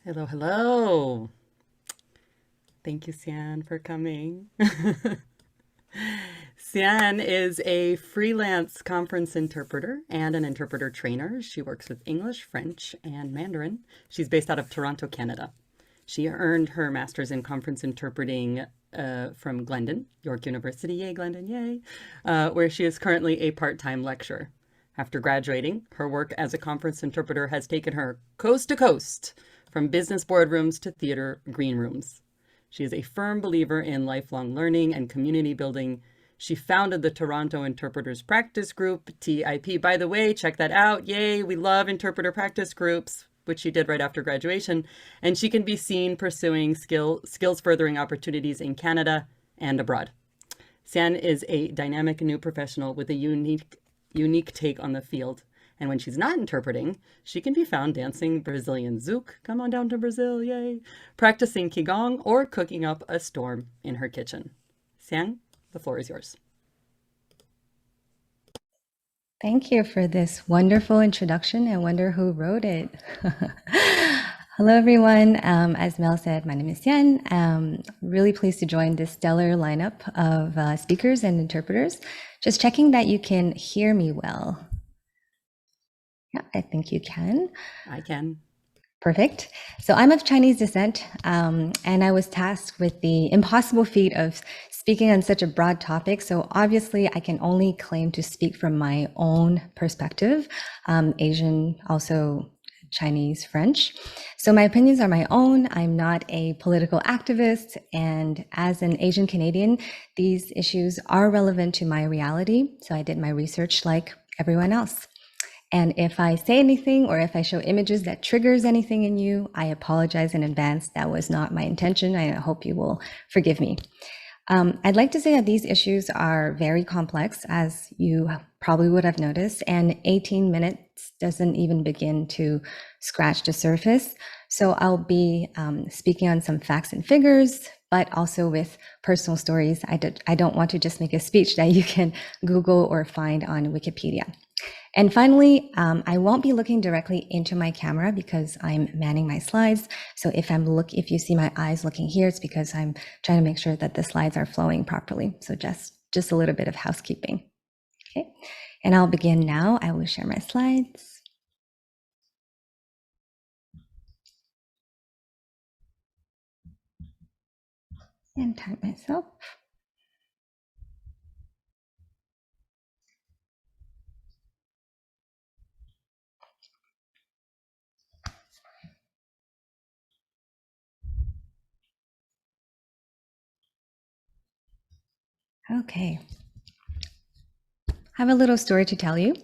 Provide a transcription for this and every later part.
Hello, hello. Thank you, Sian, for coming. Sian is a freelance conference interpreter and an interpreter trainer. She works with English, French, and Mandarin. She's based out of Toronto, Canada. She earned her master's in conference interpreting from Glendon, York University, yay, Glendon, yay, where she is currently a part-time lecturer. After graduating, her work as a conference interpreter has taken her coast to coast, from business boardrooms to theater green rooms. She is a firm believer in lifelong learning and community building. She founded the Toronto Interpreters Practice Group, TIP. By the way, check that out. Yay, we love interpreter practice groups, which she did right after graduation. And she can be seen pursuing skills furthering opportunities in Canada and abroad. San is a dynamic new professional with a unique take on the field. And when she's not interpreting, she can be found dancing Brazilian Zouk, come on down to Brazil, yay, practicing Qigong, or cooking up a storm in her kitchen. Xiang, the floor is yours. Thank you for this wonderful introduction. I wonder who wrote it. Hello, everyone. As Mel said, my name is Yen. Really pleased to join this stellar lineup of speakers and interpreters. Just checking that you can hear me well. Yeah, I think you can. I can. Perfect. So I'm of Chinese descent, and I was tasked with the impossible feat of speaking on such a broad topic. So obviously I can only claim to speak from my own perspective, Asian, also Chinese, French. So my opinions are my own. I'm not a political activist. And as an Asian Canadian, these issues are relevant to my reality. So I did my research like everyone else. And if I say anything or if I show images that triggers anything in you, I apologize in advance. That was not my intention. I hope you will forgive me. I'd like to say that these issues are very complex, as you probably would have noticed, and 18 minutes doesn't even begin to scratch the surface. So I'll be speaking on some facts and figures, but also with personal stories. I don't want to just make a speech that you can Google or find on Wikipedia. And finally, I won't be looking directly into my camera because I'm manning my slides. So if you see my eyes looking here, it's because I'm trying to make sure that the slides are flowing properly. So just a little bit of housekeeping. Okay, and I'll begin now. I will share my slides. And time myself. Okay. I have a little story to tell you.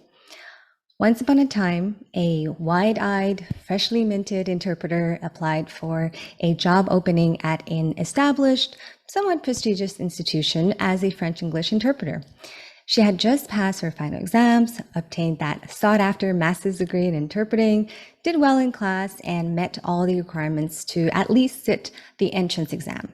Once upon a time, a wide-eyed, freshly minted interpreter applied for a job opening at an established, somewhat prestigious institution as a French English interpreter. She had just passed her final exams, obtained that sought-after master's degree in interpreting, did well in class, and met all the requirements to at least sit the entrance exam.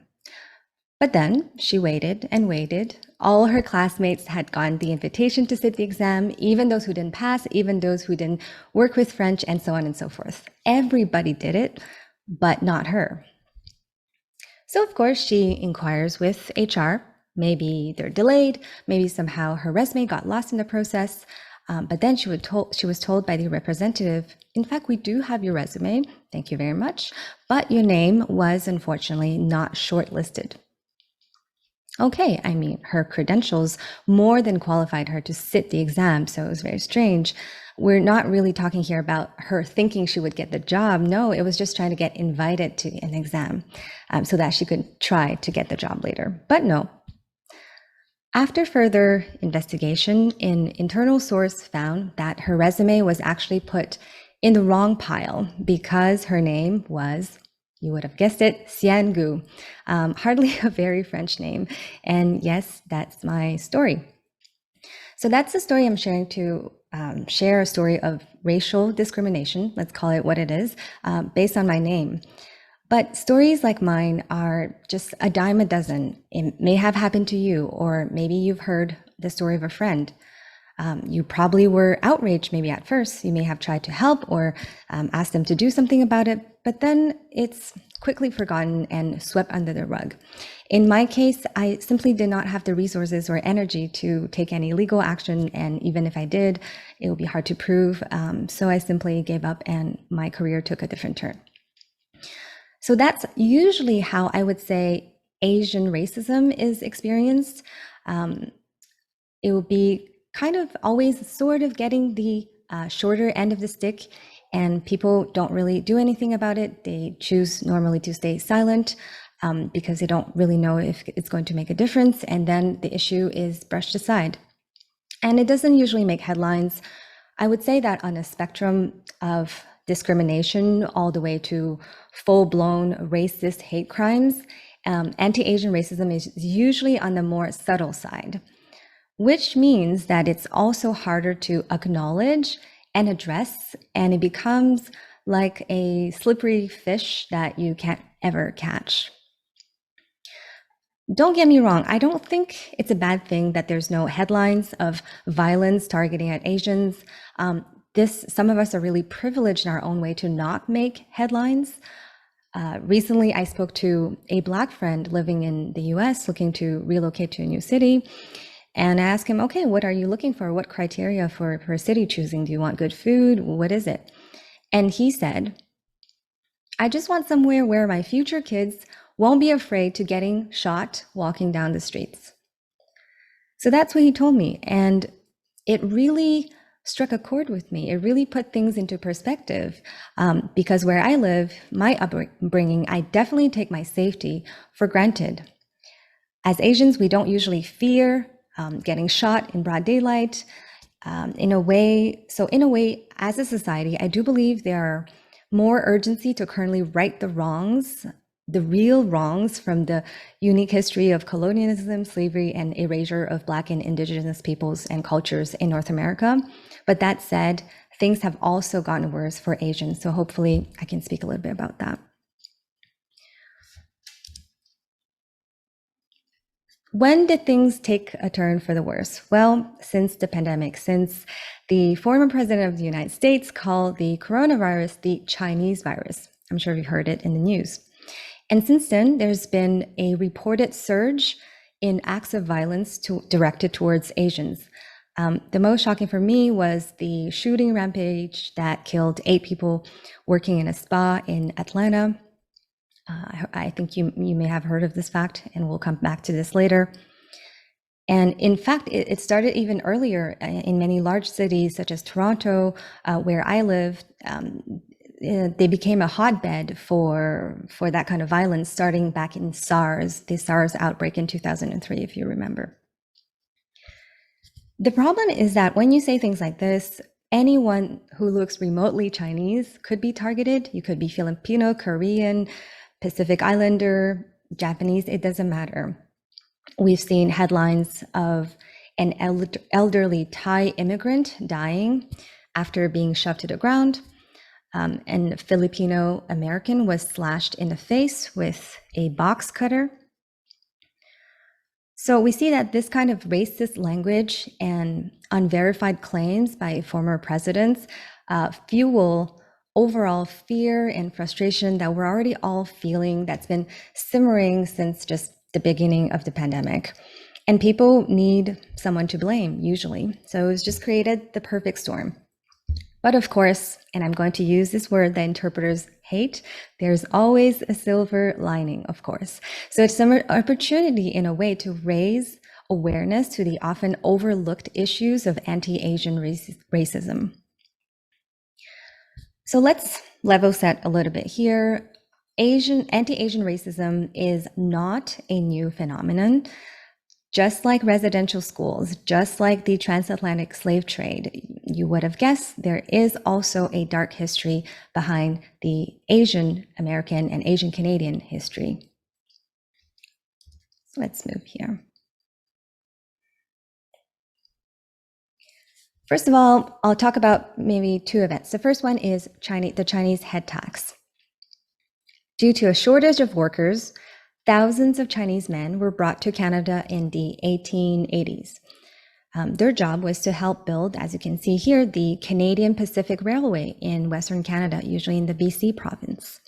But then she waited and waited. All her classmates had gotten the invitation to sit the exam, even those who didn't pass, even those who didn't work with French, and so on and so forth. Everybody did it, but not her. So, of course, she inquires with HR. Maybe they're delayed, maybe somehow her resume got lost in the process. But then she was told by the representative, in fact, we do have your resume. Thank you very much. But your name was unfortunately not shortlisted. Okay, I mean, her credentials more than qualified her to sit the exam, so it was very strange. We're not really talking here about her thinking she would get the job. No, it was just trying to get invited to an exam so that she could try to get the job later. But no. After further investigation, an internal source found that her resume was actually put in the wrong pile because her name was, you would have guessed it, Xiang Gu. Hardly a very French name. And yes, that's my story. So that's the story I'm sharing to share a story of racial discrimination, let's call it what it is, based on my name. But stories like mine are just a dime a dozen. It may have happened to you, or maybe you've heard the story of a friend. You probably were outraged maybe at first. You may have tried to help or asked them to do something about it, but then it's quickly forgotten and swept under the rug. In my case, I simply did not have the resources or energy to take any legal action, and even if I did, it would be hard to prove. So I simply gave up and my career took a different turn. So that's usually how I would say Asian racism is experienced. It will be kind of always sort of getting the shorter end of the stick, and people don't really do anything about it. They choose normally to stay silent because they don't really know if it's going to make a difference, and then the issue is brushed aside. And it doesn't usually make headlines. I would say that on a spectrum of discrimination all the way to full-blown racist hate crimes, anti-Asian racism is usually on the more subtle side, which means that it's also harder to acknowledge and address, and it becomes like a slippery fish that you can't ever catch. Don't get me wrong, I don't think it's a bad thing that there's no headlines of violence targeting at Asians. Some of us are really privileged in our own way to not make headlines. Recently, I spoke to a Black friend living in the US looking to relocate to a new city. And I asked him, okay, what are you looking for? What criteria for city choosing? Do you want good food? What is it? And he said, I just want somewhere where my future kids won't be afraid to getting shot walking down the streets. So that's what he told me. And it really struck a chord with me. It really put things into perspective because where I live, my upbringing, I definitely take my safety for granted. As Asians, we don't usually fear getting shot in broad daylight. In a way, as a society, I do believe there are more urgency to currently right the wrongs, the real wrongs from the unique history of colonialism, slavery, and erasure of Black and Indigenous peoples and cultures in North America. But that said, things have also gotten worse for Asians. So hopefully I can speak a little bit about that. When did things take a turn for the worse? Well, since the pandemic, since the former president of the United States called the coronavirus the Chinese virus. I'm sure you've heard it in the news. And since then, there's been a reported surge in acts of violence directed towards Asians. The most shocking for me was the shooting rampage that killed 8 people working in a spa in Atlanta. I think you may have heard of this fact, and we'll come back to this later. And in fact, it started even earlier in many large cities, such as Toronto, where I live. They became a hotbed for that kind of violence, starting back in the SARS outbreak in 2003, if you remember. The problem is that when you say things like this, anyone who looks remotely Chinese could be targeted. You could be Filipino, Korean, Pacific Islander, Japanese, it doesn't matter. We've seen headlines of an elderly Thai immigrant dying after being shoved to the ground. And a Filipino American was slashed in the face with a box cutter. So we see that this kind of racist language and unverified claims by former presidents fuel overall fear and frustration that we're already all feeling, that's been simmering since just the beginning of the pandemic. And people need someone to blame, usually. So it's just created the perfect storm. But of course, and I'm going to use this word that interpreters hate, there's always a silver lining, of course. So it's an opportunity in a way to raise awareness to the often overlooked issues of anti-Asian racism. So let's level set a little bit here. Anti-Asian racism is not a new phenomenon. Just like residential schools, just like the transatlantic slave trade, you would have guessed there is also a dark history behind the Asian American and Asian Canadian history. So let's move here. First of all, I'll talk about maybe 2 events. The first one is the Chinese head tax. Due to a shortage of workers, thousands of Chinese men were brought to Canada in the 1880s. Their job was to help build, as you can see here, the Canadian Pacific Railway in Western Canada, usually in the BC province.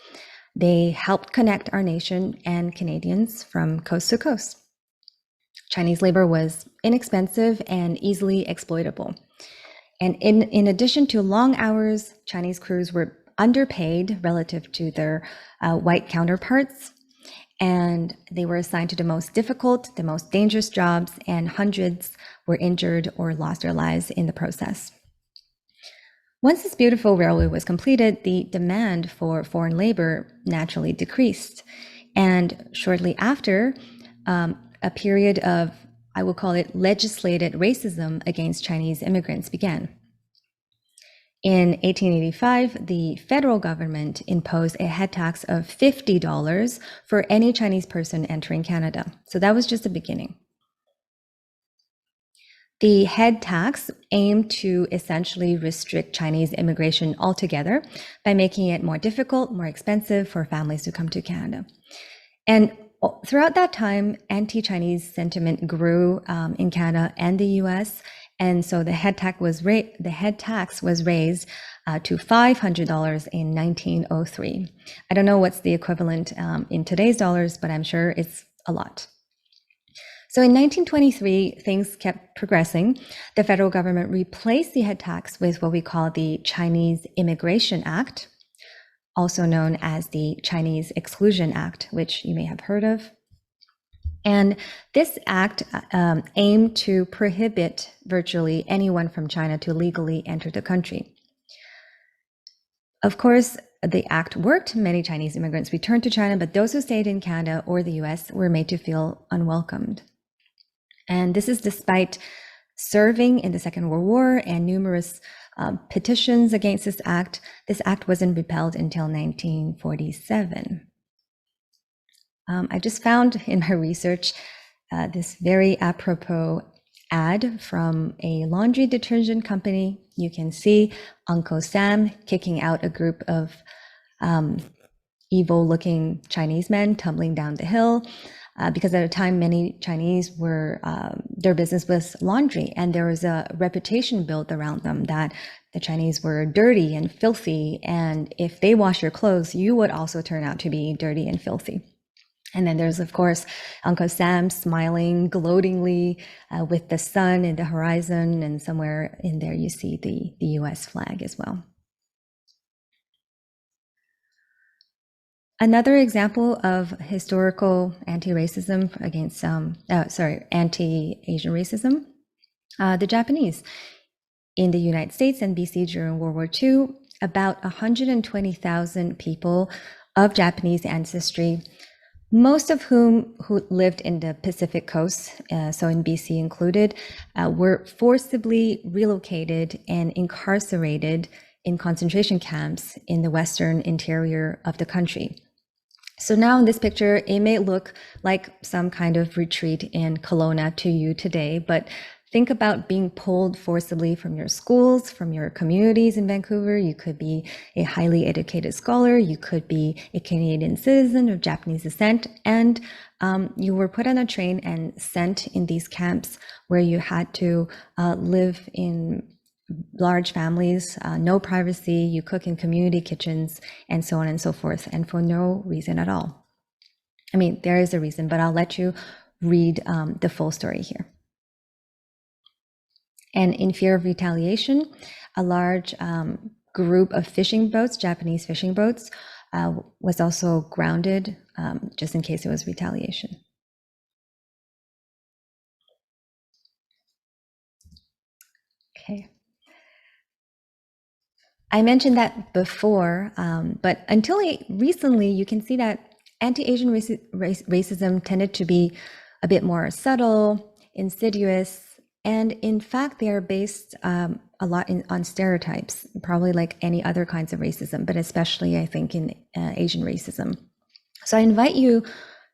They helped connect our nation and Canadians from coast to coast. Chinese labor was inexpensive and easily exploitable. And in addition to long hours, Chinese crews were underpaid relative to their white counterparts. And they were assigned to the most difficult, the most dangerous jobs, and hundreds were injured or lost their lives in the process. Once this beautiful railway was completed, the demand for foreign labor naturally decreased. And shortly after, a period of, I will call it, legislated racism against Chinese immigrants began. In 1885, the federal government imposed a head tax of $50 for any Chinese person entering Canada. So that was just the beginning. The head tax aimed to essentially restrict Chinese immigration altogether by making it more difficult, more expensive for families to come to Canada. And throughout that time, anti-Chinese sentiment grew in Canada and the US. And so the head tax was raised to $500 in 1903. I don't know what's the equivalent in today's dollars, but I'm sure it's a lot. So in 1923, things kept progressing. The federal government replaced the head tax with what we call the Chinese Immigration Act, also known as the Chinese Exclusion Act, which you may have heard of. And this act aimed to prohibit virtually anyone from China to legally enter the country. Of course, the act worked. Many Chinese immigrants returned to China, but those who stayed in Canada or the US were made to feel unwelcomed. And this is despite serving in the Second World War and numerous petitions against this act. This act wasn't repealed until 1947. I just found in my research this very apropos ad from a laundry detergent company. You can see Uncle Sam kicking out a group of evil-looking Chinese men tumbling down the hill. Because at the time, many Chinese were, their business was laundry, and there was a reputation built around them that the Chinese were dirty and filthy, and if they wash your clothes, you would also turn out to be dirty and filthy. And then there's, of course, Uncle Sam smiling gloatingly with the sun in the horizon, and somewhere in there you see the US flag as well. Another example of historical anti-racism against, anti-Asian racism, the Japanese. In the United States and BC during World War II, about 120,000 people of Japanese ancestry, most of whom who lived in the Pacific coast, so in BC included, were forcibly relocated and incarcerated in concentration camps in the western interior of the country. So now in this picture, it may look like some kind of retreat in Kelowna to you today, but think about being pulled forcibly from your schools, from your communities in Vancouver. You could be a highly educated scholar, you could be a Canadian citizen of Japanese descent, and you were put on a train and sent in these camps where you had to live in large families, no privacy, you cook in community kitchens, and so on and so forth, and for no reason at all. I mean, there is a reason, but I'll let you read the full story here. And in fear of retaliation, a large group of fishing boats, Japanese fishing boats, was also grounded just in case it was retaliation. Okay. I mentioned that before, but until recently, you can see that anti-Asian racism tended to be a bit more subtle, insidious, and in fact, they are based a lot on stereotypes, probably like any other kinds of racism, but especially I think in Asian racism. So I invite you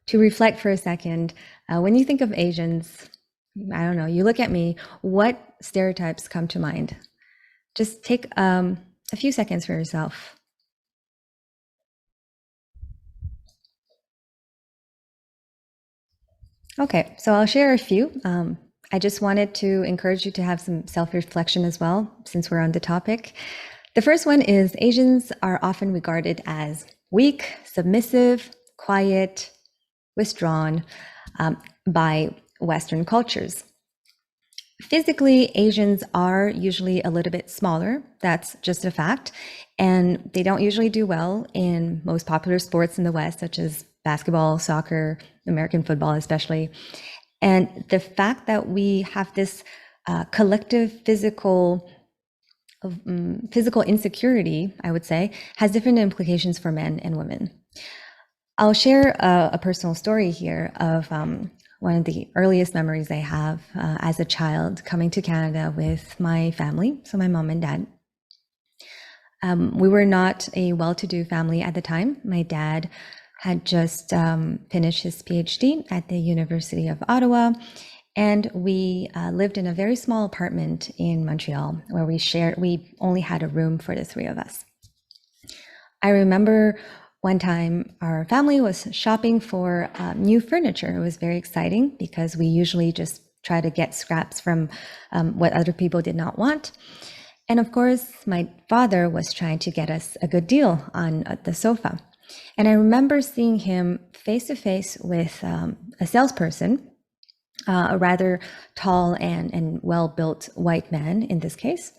to reflect for a second. When you think of Asians, I don't know, you look at me, what stereotypes come to mind? Just take a few seconds for yourself. Okay, so I'll share a few. I just wanted to encourage you to have some self-reflection as well, since we're on the topic. The first one is Asians are often regarded as weak, submissive, quiet, withdrawn by Western cultures. Physically, Asians are usually a little bit smaller. That's just a fact. And they don't usually do well in most popular sports in the West, such as basketball, soccer, American football, especially. And the fact that we have this collective physical insecurity, I would say, has different implications for men and women. I'll share a personal story here of one of the earliest memories I have as a child coming to Canada with my family, so my mom and dad. We were not a well-to-do family at the time. My dad had just finished his PhD at the University of Ottawa, and we lived in a very small apartment in Montreal where we only had a room for the three of us. I remember one time our family was shopping for new furniture. It was very exciting because we usually just try to get scraps from what other people did not want. And of course, my father was trying to get us a good deal on the sofa. And I remember seeing him face to face with a salesperson, a rather tall and well-built white man in this case.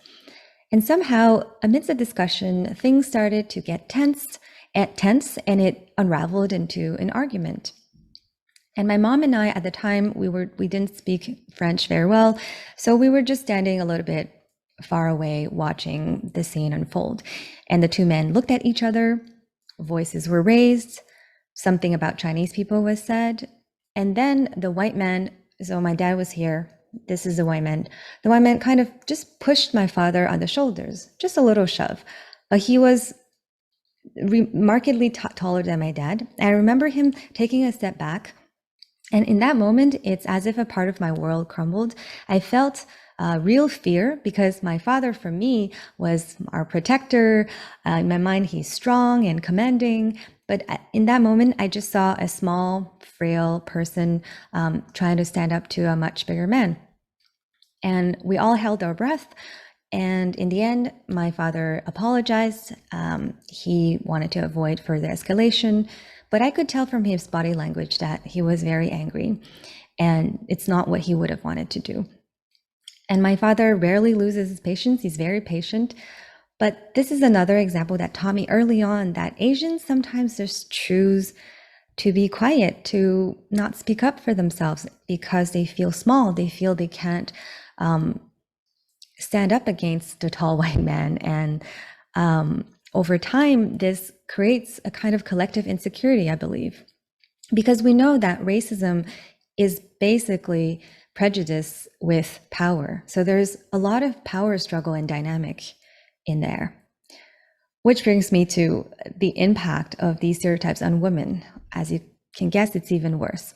And somehow, amidst the discussion, things started to get tense, and it unraveled into an argument. And my mom and I, at the time, we didn't speak French very well, so we were just standing a little bit far away watching the scene unfold. And the two men looked at each other, voices were raised, something about Chinese people was said, and then the white man, so my dad was here, this is the white man. The white man kind of just pushed my father on the shoulders, just a little shove. But he was markedly taller than my dad. I remember him taking a step back. And in that moment, it's as if a part of my world crumbled. I felt real fear because my father, for me, was our protector. In my mind, he's strong and commanding. But in that moment, I just saw a small, frail person trying to stand up to a much bigger man. And we all held our breath. And in the end, my father apologized. He wanted to avoid further escalation, but I could tell from his body language that he was very angry, and it's not what he would have wanted to do. And my father rarely loses his patience. He's very patient. But this is another example that taught me early on that Asians sometimes just choose to be quiet, to not speak up for themselves because they feel small. They feel they can't stand up against the tall white man. And over time, this creates a kind of collective insecurity, I believe, because we know that racism is basically prejudice with power. So there's a lot of power struggle and dynamic in there. Which brings me to the impact of these stereotypes on women. As you can guess, it's even worse.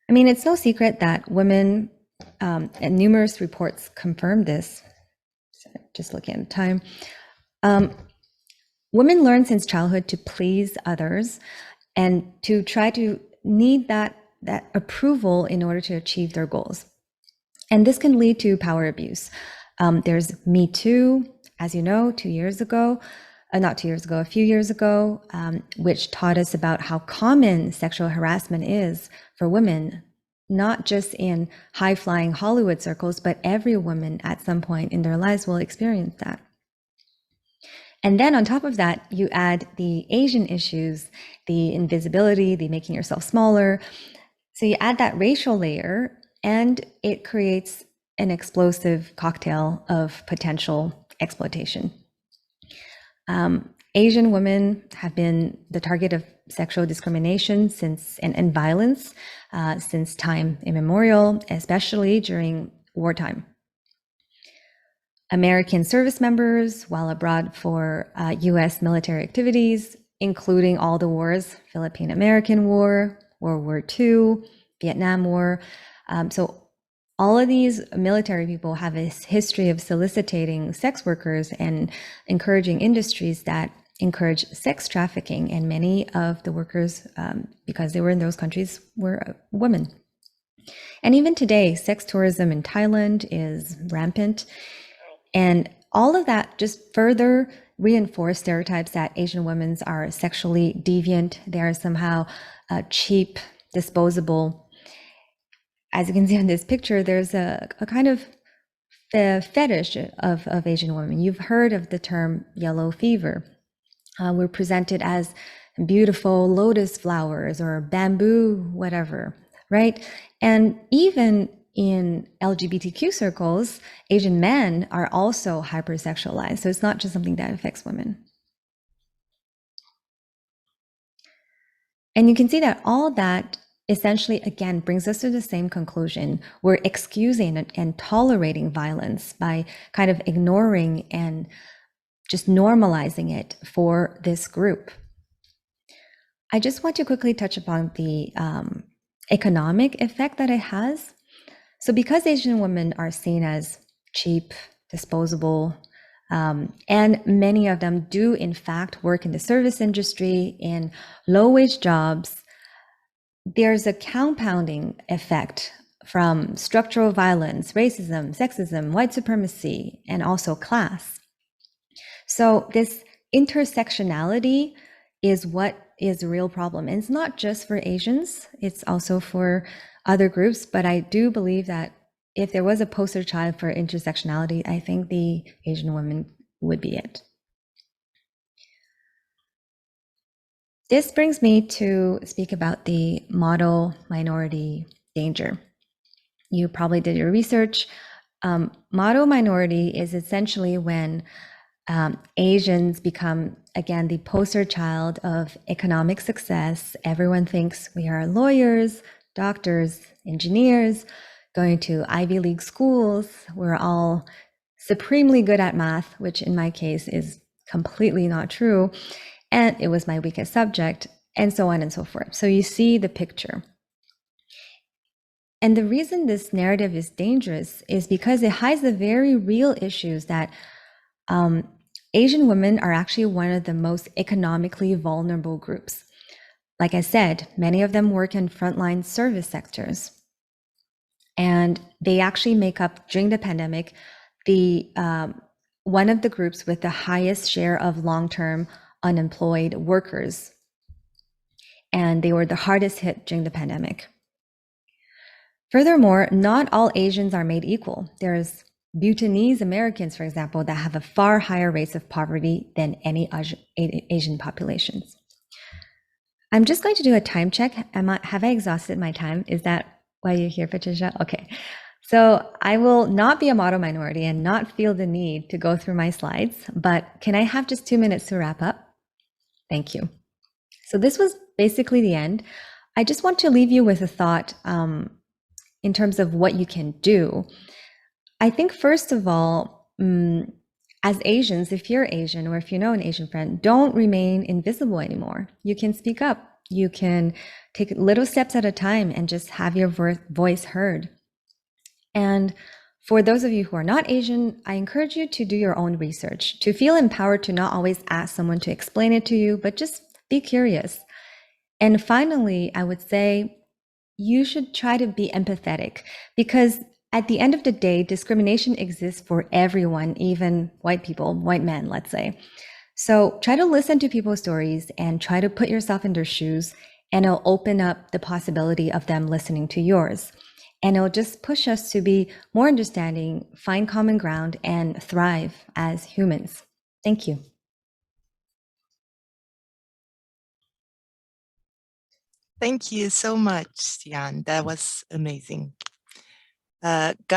I mean, it's no secret that women, and numerous reports confirm this, just looking at the time, women learn since childhood to please others and to try to need that approval in order to achieve their goals. And this can lead to power abuse. There's Me Too, as you know, a few years ago, which taught us about how common sexual harassment is for women, not just in high-flying Hollywood circles, but every woman at some point in their lives will experience that. And then on top of that, you add the Asian issues, the invisibility, the making yourself smaller. So you add that racial layer, and it creates an explosive cocktail of potential exploitation. Asian women have been the target of sexual discrimination and violence since time immemorial, especially during wartime. American service members, while abroad for US military activities, including all the wars, Philippine-American War, World War II, Vietnam War. So all of these military people have a history of soliciting sex workers and encouraging industries that encourage sex trafficking. And many of the workers, because they were in those countries, were women. And even today, sex tourism in Thailand is rampant. And all of that just further reinforce stereotypes that Asian women are sexually deviant. They are somehow cheap, disposable. As you can see in this picture, there's a kind of fetish of Asian women. You've heard of the term yellow fever. We're presented as beautiful lotus flowers or bamboo, whatever, right? And even in LGBTQ circles, Asian men are also hypersexualized. So it's not just something that affects women. And you can see that all that essentially, again, brings us to the same conclusion. We're excusing and tolerating violence by kind of ignoring and just normalizing it for this group. I just want to quickly touch upon the economic effect that it has. So because Asian women are seen as cheap, disposable, and many of them do in fact work in the service industry, in low-wage jobs, there's a compounding effect from structural violence, racism, sexism, white supremacy, and also class. So this intersectionality is what is a real problem. And it's not just for Asians, it's also for other groups. But I do believe that if there was a poster child for intersectionality, I think the Asian women would be it. This brings me to speak about the model minority danger. You probably did your research. Model minority is essentially when Asians become, again, the poster child of economic success. Everyone thinks we are lawyers, doctors, engineers, going to Ivy League schools. We're all supremely good at math, which in my case is completely not true. And it was my weakest subject, and so on and so forth. So you see the picture. And the reason this narrative is dangerous is because it hides the very real issues that Asian women are actually one of the most economically vulnerable groups. Like I said, many of them work in frontline service sectors. And they actually make up, during the pandemic, the one of the groups with the highest share of long-term unemployed workers. And they were the hardest hit during the pandemic. Furthermore, not all Asians are made equal. There's Bhutanese Americans, for example, that have a far higher rates of poverty than any Asian populations. I'm just going to do a time check. Have I exhausted my time? Is that why you're here, Patricia? Okay. So I will not be a model minority and not feel the need to go through my slides, but can I have just 2 minutes to wrap up? Thank you. So this was basically the end. I just want to leave you with a thought in terms of what you can do. I think, first of all, as Asians, if you're Asian or if you know an Asian friend, don't remain invisible anymore. You can speak up. You can take little steps at a time and just have your voice heard. And for those of you who are not Asian, I encourage you to do your own research, to feel empowered to not always ask someone to explain it to you, but just be curious. And finally, I would say you should try to be empathetic, because at the end of the day, discrimination exists for everyone, even white people, white men, let's say. So try to listen to people's stories and try to put yourself in their shoes, and it'll open up the possibility of them listening to yours. And it'll just push us to be more understanding, find common ground, and thrive as humans. Thank you. Thank you so much, Xian. That was amazing.